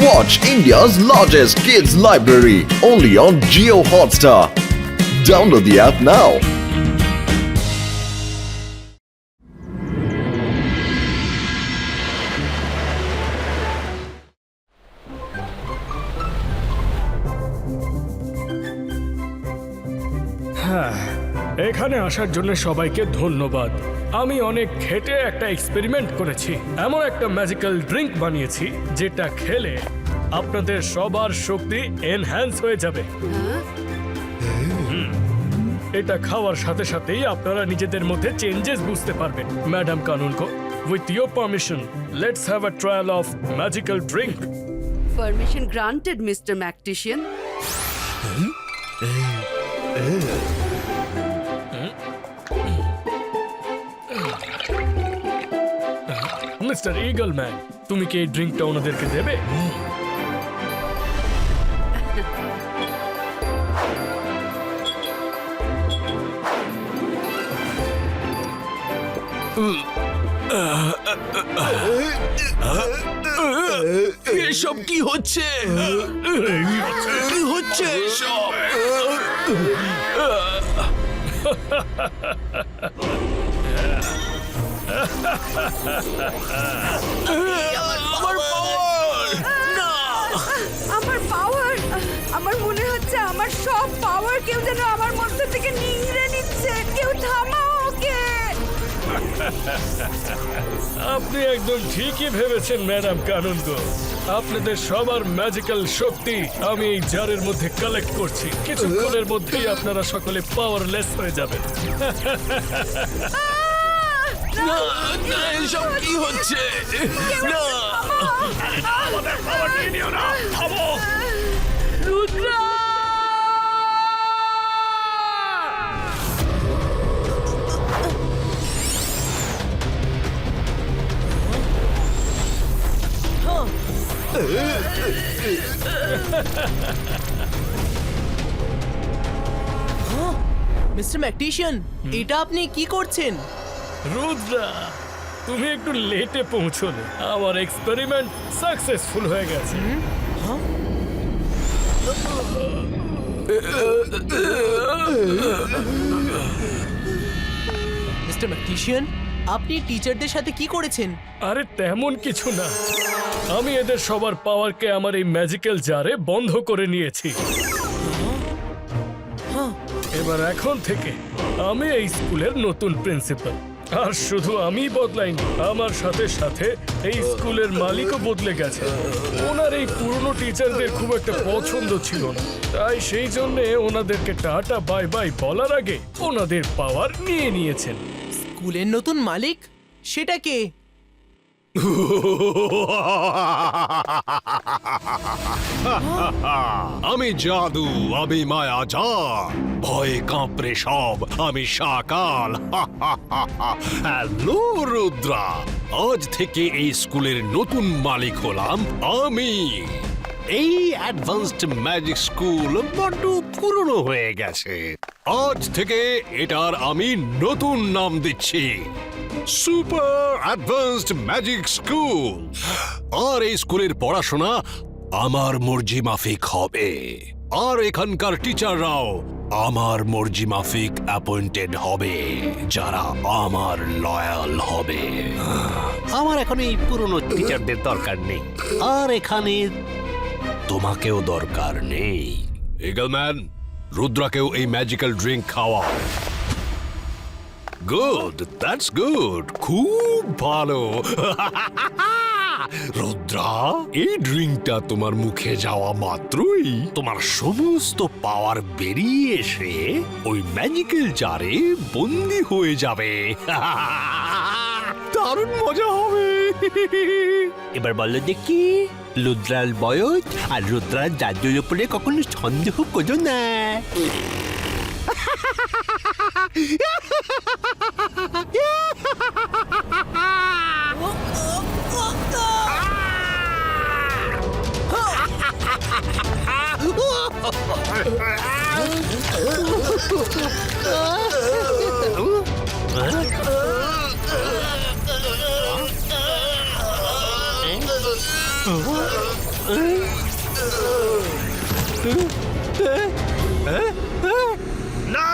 Watch India's largest kids library only on Jio Hotstar. Download the app now. এখানে আসার জন্য সবাইকে ধন্যবাদ। আমি অনেক খেটে একটা এক্সপেরিমেন্ট করেছি, এমন একটা ম্যাজিক্যাল ড্রিঙ্ক বানিয়েছি যেটা খেলে আপনাদের সবার শক্তি এনহ্যান্স হয়ে যাবে। এটা খাওয়ার সাথে সাথেই আপনারা নিজেদের মধ্যে চেঞ্জেস বুঝতে পারবেন। Madam kanungo, with your permission, let's have a trial of magical drink. Permission granted, Mr. Mactician. Mister eagle man, তুমি কি এই ড্রিঙ্কটা ওনাদেরকে দেবে? এসব কি হচ্ছে? কি হচ্ছে এসব? আমার পাওয়ার! না! আমার পাওয়ার, আমার মনে হচ্ছে আমার সব পাওয়ার কেউ যেন আমার মধ্যে থেকে নিংড়ে নিচ্ছে। কেউ থামাও ওকে। আপনি একদম ঠিকই ভেবেছেন ম্যাডাম কানুনগো। আপনাদের সবার ম্যাজিক্যাল শক্তি আমি এই জারের মধ্যে কালেক্ট করছি। কিছুক্ষণের মধ্যেই আপনারা সকলে পাওয়ারলেস হয়ে যাবেন। না, না, এসব কি হচ্ছে? না! আমাদের পাওয়ার নিয়ে নিও না, থামো। রুদ্রা! মিস্টার ম্যাকটিশিয়ান, এটা আপনি কি করছেন? রুদ্রা, তুমি একটু লেটে পৌঁছলে। আমার এক্সপেরিমেন্ট সাকসেসফুল হয়ে গেছে। মিস্টার ম্যাকটিশিয়ান, আপনি টিচারদের সাথে কি করেছেন? আরে তেমন কিছু না, আমি এদের সবার পাওয়ারকে আমার এই ম্যাজিক্যাল জারে বন্ধ করে নিয়েছি। এবার এখন থেকে আমি এই স্কুলের নতুন প্রিন্সিপাল। আর শুধু আমি বদলাইনি, আমার সাথে সাথে এই স্কুলের মালিকও বদলে গেছে। ওনার এই পুরনো টিচারদের খুব একটা পছন্দ ছিল না, তাই সেই জন্য ওনাদেরকে টাটা বাই বাই বলার আগে ওনাদের পাওয়ার নিয়ে নিয়েছেন। স্কুলের নতুন মালিক? সেটা কে? আমি জাদু, আমি মায়াজাল, ভয়ে কাঁপড়ে সব, আমি শাকাল। হ্যালো রুদ্রা, আজ থেকে এই স্কুলের নতুন মালিক হলাম আমি। এই অ্যাডভান্সড ম্যাজিক স্কুল বড্ড পুরনো হয়ে গেছে। আজ থেকে এটার আমি নতুন নাম দিচ্ছি, সুপার অ্যাডভান্সড ম্যাজিক স্কুল। আর এই স্কুলের পড়াশোনা আমার মর্জি মাফিক হবে, আর এখানকার টিচাররাও আমার মর্জি মাফিক অ্যাপয়েন্টেড হবে, যারা আমার লয়াল হবে। আমার এখন এই পুরনো টিচারদের দরকার নেই, আর এখানে তোমাকেও দরকার নেই। ইগলম্যান, রুদ্রাকেও এই ম্যাজিক্যাল ড্রিঙ্ক খাওয়াও। গুড, দ্যাটস গুড, খুব ভালো। রুদ্রা, এই ড্রিঙ্কটা তোমার মুখে যাওয়া মাত্রই তোমার সমস্ত পাওয়ার বেরিয়ে এসে ওই ম্যাজিক্যাল জারে বন্দি হয়ে যাবে। দারুণ মজা হবে। এবার বলো দেখি, রুদ্রার বয়স আর রুদ্রার জাদুর উপরে কখনো সন্দেহ করো না। না!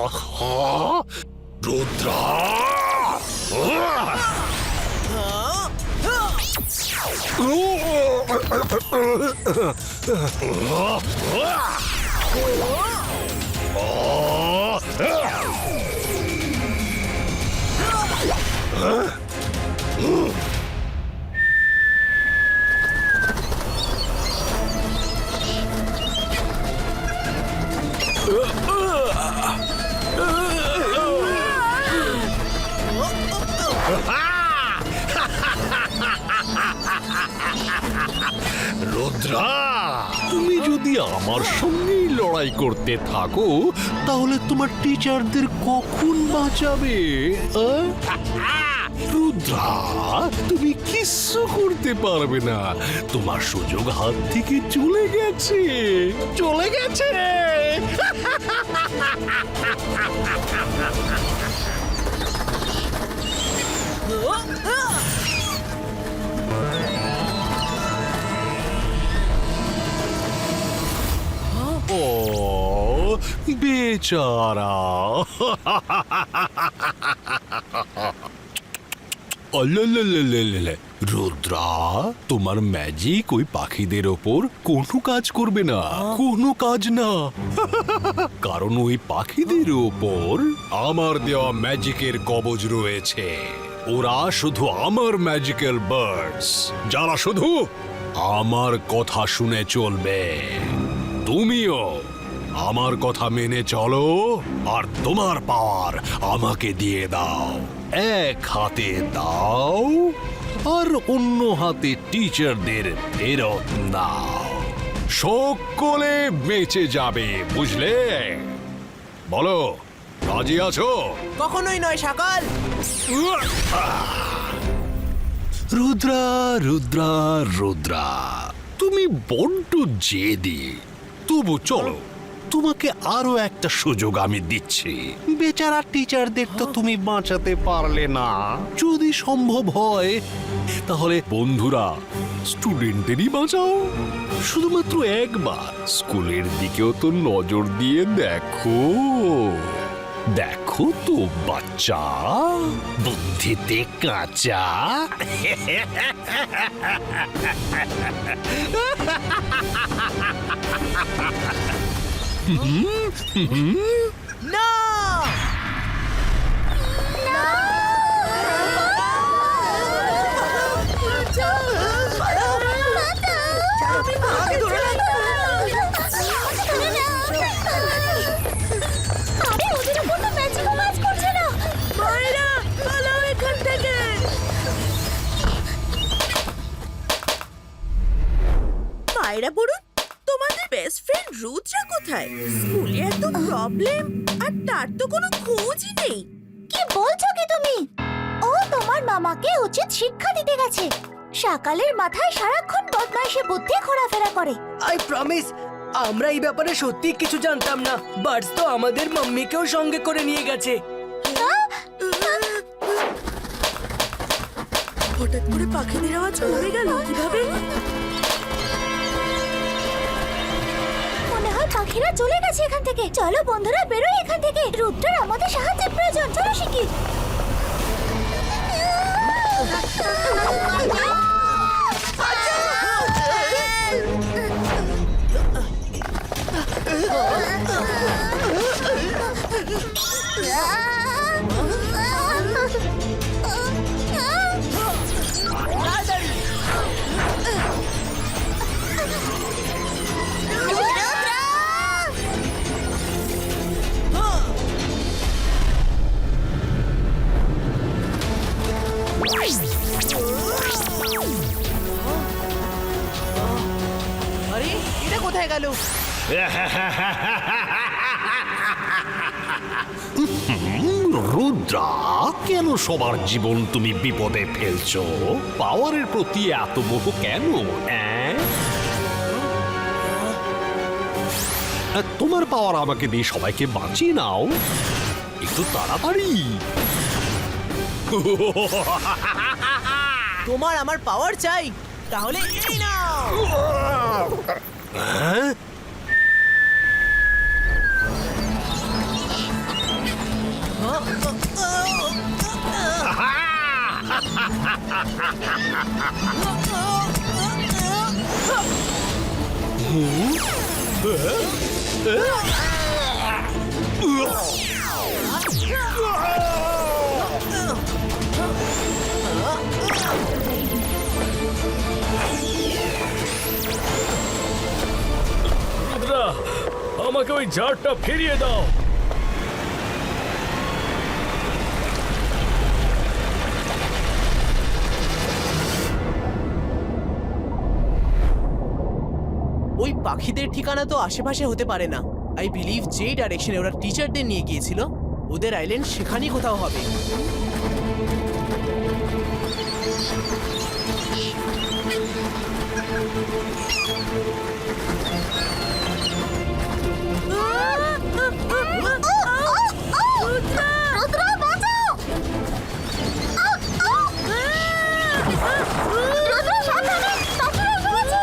আহা! রুদ্রা! রুদ্রা, তুমি যদি আমার সঙ্গেই লড়াই করতে থাকো তাহলে তোমার টিচারদের কখন বাঁচাবে? রুদ্রা, তুমি কিচ্ছু করতে পারবে না। তোমার সুযোগ হাত থেকে চলে গেছে, চলে গেছে। ও বেচারা। রুদ্রা, তোমার ম্যাজিক ওই পাখিদের ওপর কোনো কাজ করবে না, কোনো কাজ না। কারণ ওই পাখিদের ওপর আমার দেওয়া ম্যাজিকের কবজ রয়েছে। ওরা শুধু আমার ম্যাজিক্যাল বার্ডস, যারা শুধু আমার কথা শুনে চলবে। তুমিও আমার কথা মেনে চলো আর তোমার পাওয়ার আমাকে দিয়ে দাও। এক হাতে দাও আর অন্য হাতে টিচারদের ফেরত দাও। সকলে বেঁচে যাবে, বুঝলে? বলো, রাজি আছো? কখনোই নয় সকাল। রুদ্রা, রুদ্রা, রুদ্রা, তুমি বড্ড জেদি। তবু চলো, তোমাকে আরো একটা সুযোগ আমি দিচ্ছি। বেচারা টিচারদের তো তুমি বাঁচাতে পারলে না। যদি সম্ভব হয় তাহলে বন্ধুরা স্টুডেন্টদেরই বাঁচাও। শুধুমাত্র একবার স্কুলের দিকেও তো নজর দিয়ে দেখো। দেখো তো বাচ্চা, বুদ্ধিতে কাঁচা। না! মায়েরা বলুন, তোমাদের বেস্ট ফ্রেন্ড রুদ্রা কোথায়? স্কুলে এত প্রবলেম আর তার তো কোনো খোঁজই নেই। কি বলছো কি তুমি? ও তোমার মামাকে উচিত শিক্ষা দিতে গেছে। সকালের মাথায় সারাক্ষণ বদমাইশি বুদ্ধি ঘোরাফেরা করে। আই প্রমিস, আমরা এই ব্যাপারে সত্যি কিছু জানতাম না। বার্ডস তো আমাদের মাম্মিকেও সঙ্গে করে নিয়ে গেছে। হঠাৎ করে পাখিদের আওয়াজ কমে গেল কিভাবে? মনে হয় পাখিরা চলে গেছে এখান থেকে। চলো বন্ধুরা, বেরোই এখান থেকে। রুদ্রার আমাদের সাহায্যের প্রয়োজন। চলো শিগগির। আরে এটা কোথায় গেল? রুদ্রা, কেন সবার জীবন তুমি বিপদে ফেলছো? পাওয়ারের প্রতি এত মোহ কেন? তোমার পাওয়ার আমাকে দিয়ে সবাইকে বাঁচিয়ে নাও, একটু তাড়াতাড়ি। তোমার আমার পাওয়ার চাই, তাহলে এই নাও। রুদ্রা, আমাকে ওই জারটা ফিরিয়ে দাও। ওই পাখিদের ঠিকানা তো আশেপাশে হতে পারে না। আই বিলিভ যেই ডাইরেকশনে ওরা টিচারদের নিয়ে গিয়েছিল, ওদের আইল্যান্ড সেখানেই কোথাও হবে। রুদ্র বাঁচাও! রুদ্র সাবধানে! পাখিরা এসে গেছে!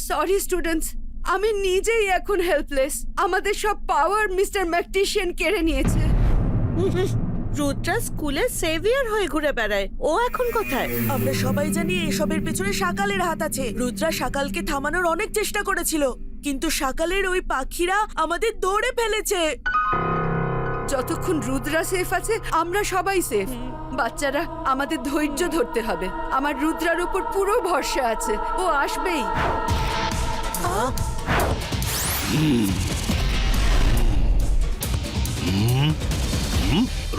সরি স্টুডেন্টস, আমি নিজেই এখন হেল্পলেস। আমাদের সব পাওয়ার মিস্টার ম্যাকটিশিয়ান কেড়ে নিয়েছে। রুদ্রা স্কুলে সেভিয়ার হয়ে ঘুরে বেড়ায়, ও এখন কোথায়? আমরা সবাই জানি এসবের পেছনে শাকালের হাত আছে। রুদ্রা শাকালকে থামানোর অনেক চেষ্টা করেছিল, কিন্তু শাকালের ওই পাখিরা আমাদের ধরে ফেলেছে। যতক্ষণ রুদ্রা সেফ আছে আমরা সবাই সেফ। বাচ্চারা, আমাদের ধৈর্য ধরতে হবে। আমার রুদ্রার উপর পুরো ভরসা আছে, ও আসবেই।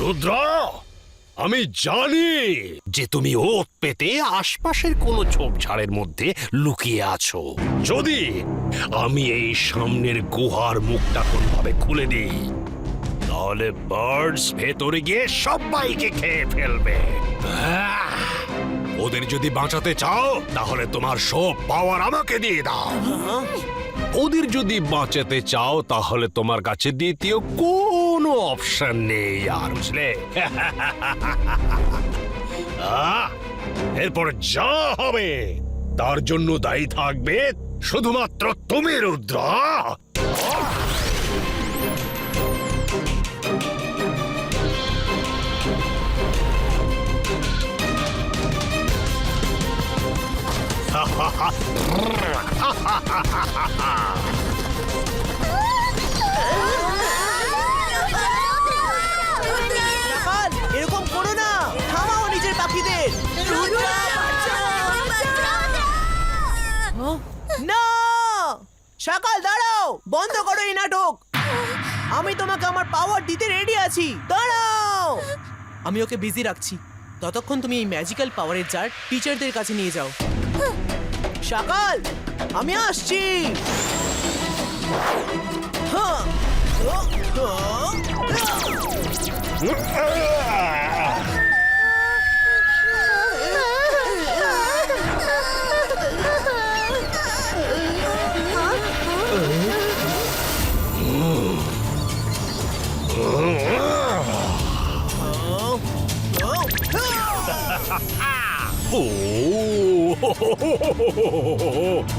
রুদ্র, আমি জানি যে তুমি ওত পেতে আশপাশের কোনো ঝোপঝাড়ের মধ্যে লুকিয়ে আছো। যদি আমি এই সামনের গুহার মুখটা কোনভাবে খুলে দিই, তাহলে বার্ডস ভেতরে গিয়ে সবাইকে খেয়ে ফেলবে। ওদের যদি বাঁচাতে চাও, তাহলে তোমার সব পাওয়ার আমাকে দিয়ে দাও। ওদের যদি বাঁচাতে চাও, তাহলে তোমার কাছে দ্বিতীয় কোনো অপশন নেই আর, বুঝলে? এরপর যা হবে তার জন্য দায়ী থাকবে শুধুমাত্র তুমি, রুদ্র। শাকাল, এরকম করো না, থামাও নিজের পাখিদের। না, শাকাল দাঁড়াও, বন্ধ করো এই নাটক। আমি তোমাকে আমার পাওয়ার দিতে রেডি আছি, দাঁড়াও। আমি ওকে বিজি রাখছি, ততক্ষণ তুমি এই ম্যাজিক্যাল পাওয়ারের জার টিচারদের কাছে নিয়ে যাও। শাকাল, আমি আসছি। হ্যাঁ।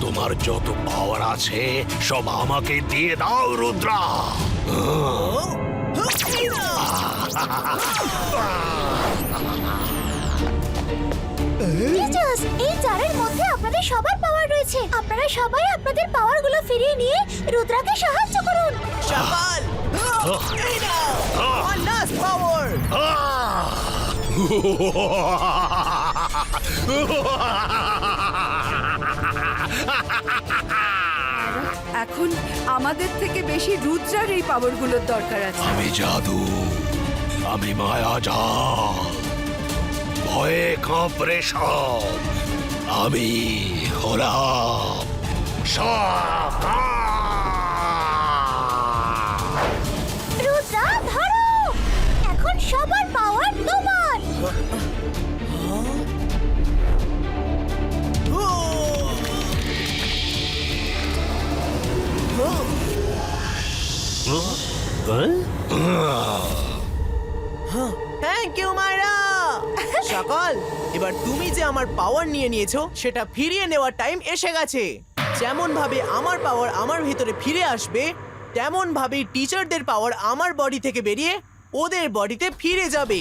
তোমার যত পাওয়ার আছে সব আমাকে দিয়ে দাও, রুদ্রা। টিচার্স, এই জারের মধ্যে আপনাদের সবার পাওয়ার রয়েছে। আপনারা সবাই আপনাদের পাওয়ারগুলো ফিরিয়ে নিয়ে রুদ্রাকে সাহায্য করুন। শাকাল, এই নাও, আমার লাস্ট পাওয়ার। এখন আমাদের থেকে বেশি রুদ্রার এই পাওয়ারগুলোর দরকার আছে। আমি জাদু, আমি মায়াজাল, ভয়ে কাঁপড়ে সব, আমি হলাম রুদ্রা ধরো, এখন সবার পাওয়ার তোমার। Thank you মায়রা। সকাল, এবার তুমি যে আমার পাওয়ার নিয়ে নিয়েছো সেটা ফিরিয়ে নেওয়ার টাইম এসে গেছে। যেমন ভাবে আমার পাওয়ার আমার ভিতরে ফিরে আসবে, তেমন ভাবেই টিচারদের পাওয়ার আমার বডি থেকে বেরিয়ে ওদের বডিতে ফিরে যাবে।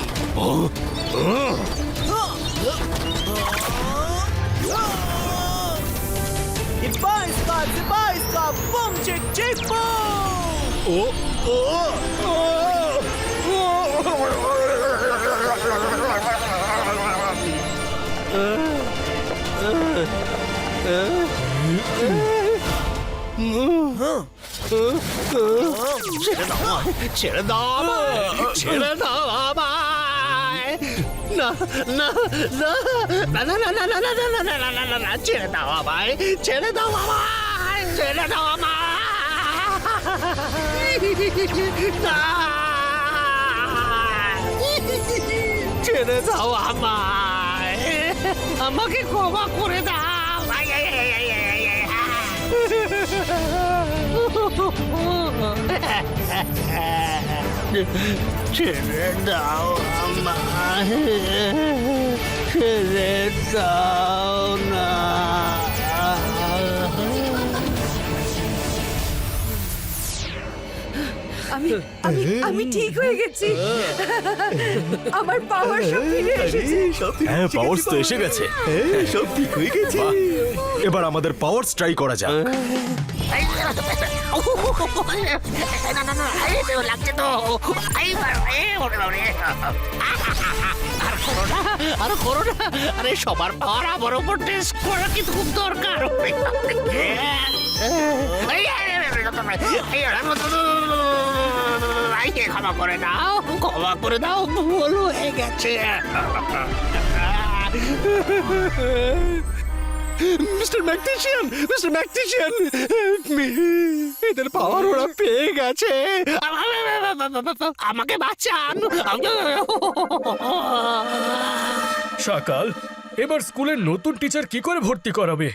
বুম চিক চিক বুম। ছেড়ে দাও আমায়, ছেড়ে দাও আমায়। না না না না না না না না না না না না না না না, ছেড়ে দাও আমায়, ছেড়ে দাও আমায়, ছেড়ে দাও আমায়। না, ছেড়ে দাও আমায়, আমাকে ক্ষমা করে দাও। I, I, I, I, I, I, I. ছেড়ে দাও আমায়, ছেড়ে দাও না। আমি আমি আমি ঠিক হয়ে গেছি। আমার পাওয়ার সব ফিরে এসেছে। হ্যাঁ, পাওয়ার্স তো এসে গেছে। সব ঠিক হয়ে গেছে। এবার আমাদের পাওয়ার ট্রাই করা যাক। লাগছে তো, আর করো না, আরে সবার পাওয়ার আমার উপর টেস্ট করা কি খুব দরকার। ক্ষমা করে দাও, ক্ষমা করে দাও, ভুল হয়ে গেছে। Mister magician, help me. এদের পাওয়ার ওরা পেয়ে গেছে, আমাকে বাঁচান। সকাল, এবার স্কুলের নতুন টিচার কি করে ভর্তি করাবে?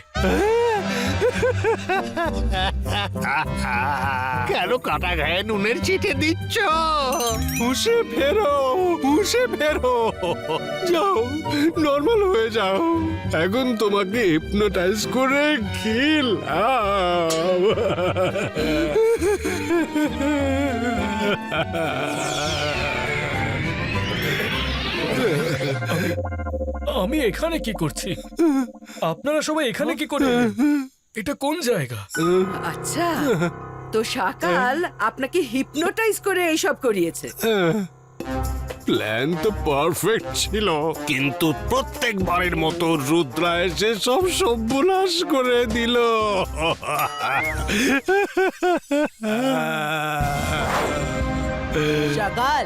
কেন কাটা গায়ে নুনের চিঠে দিচ্ছ? হুশে ফেরো, হুশে ফেরো। যাও, নর্মাল হয়ে যাও। এখন তোমাকে হিপনোটাইজ করে খেলাম। আমি এখানে কি করছি? আপনারা সবাই এখানে কি করে? এটা কোন জায়গা? আচ্ছা, তো সকাল আপনাকে হিপনোটাইজ করে এইসব করিয়েছে। প্ল্যান তো পারফেক্ট ছিল, কিন্তু প্রত্যেকবারের মতো রুদ্রা এসে সব সর্বনাশ করে দিল। সকাল,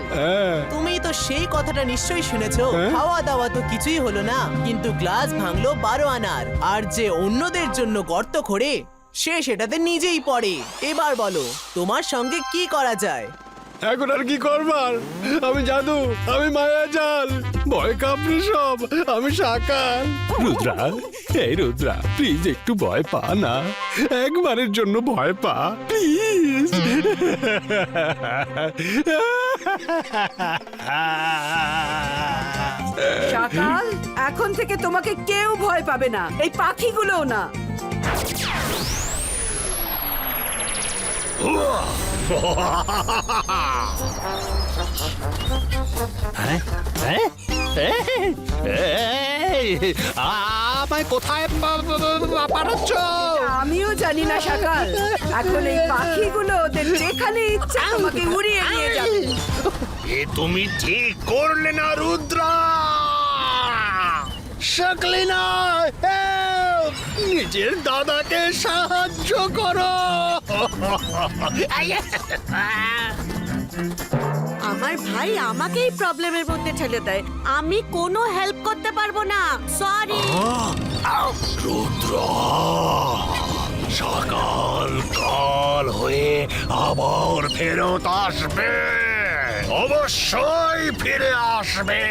তুমি তো সেই কথাটা নিশ্চয়ই শুনেছো। খাওয়া দাওয়া তো কিছুই হলো না, কিন্তু গ্লাস ভাঙলো 12 আনার। আর যে অন্যদের জন্য গর্ত খোঁড়ে সে সেটাতে নিজেই পড়ে। এবার বলো তোমার সঙ্গে কি করা যায়? এখন আর কি করবার? আমি জাদু, আমি মায়াজাল, ভয় কাঁপড়ে সব, আমি সাকাল। রুদ্রা, এই রুদ্রা, প্লিজ একটু ভয় পা না, একবারের জন্য ভয় পা প্লিজ। সকাল, এখন থেকে তোমাকে কেউ ভয় পাবে না, এই পাখিগুলোও না। আমায় কোথায় পাঠাচ্ছ? আমিও জানি না সকাল, এখন এই পাখিগুলো ওদের যেখানে ইচ্ছে আমাকে উড়িয়ে নিয়ে যাবে। এ তুমি ঠিক করলে না রুদ্রা। সকলিনা, হেল্প নিজের দাদাকে সাহায্য করো। আমার ভাই আমাকেই প্রবলেমের মধ্যে ঠেলে দেয়, আমি কোনো হেল্প করতে পারবো না, সরি। রুদ্র সকাল কাল হয়ে আবার ফেরত আসবে, অবশ্যই ফিরে আসবে।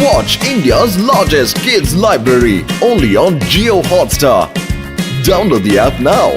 Watch India's largest kids library only on Geo Hotstar. Download the app now.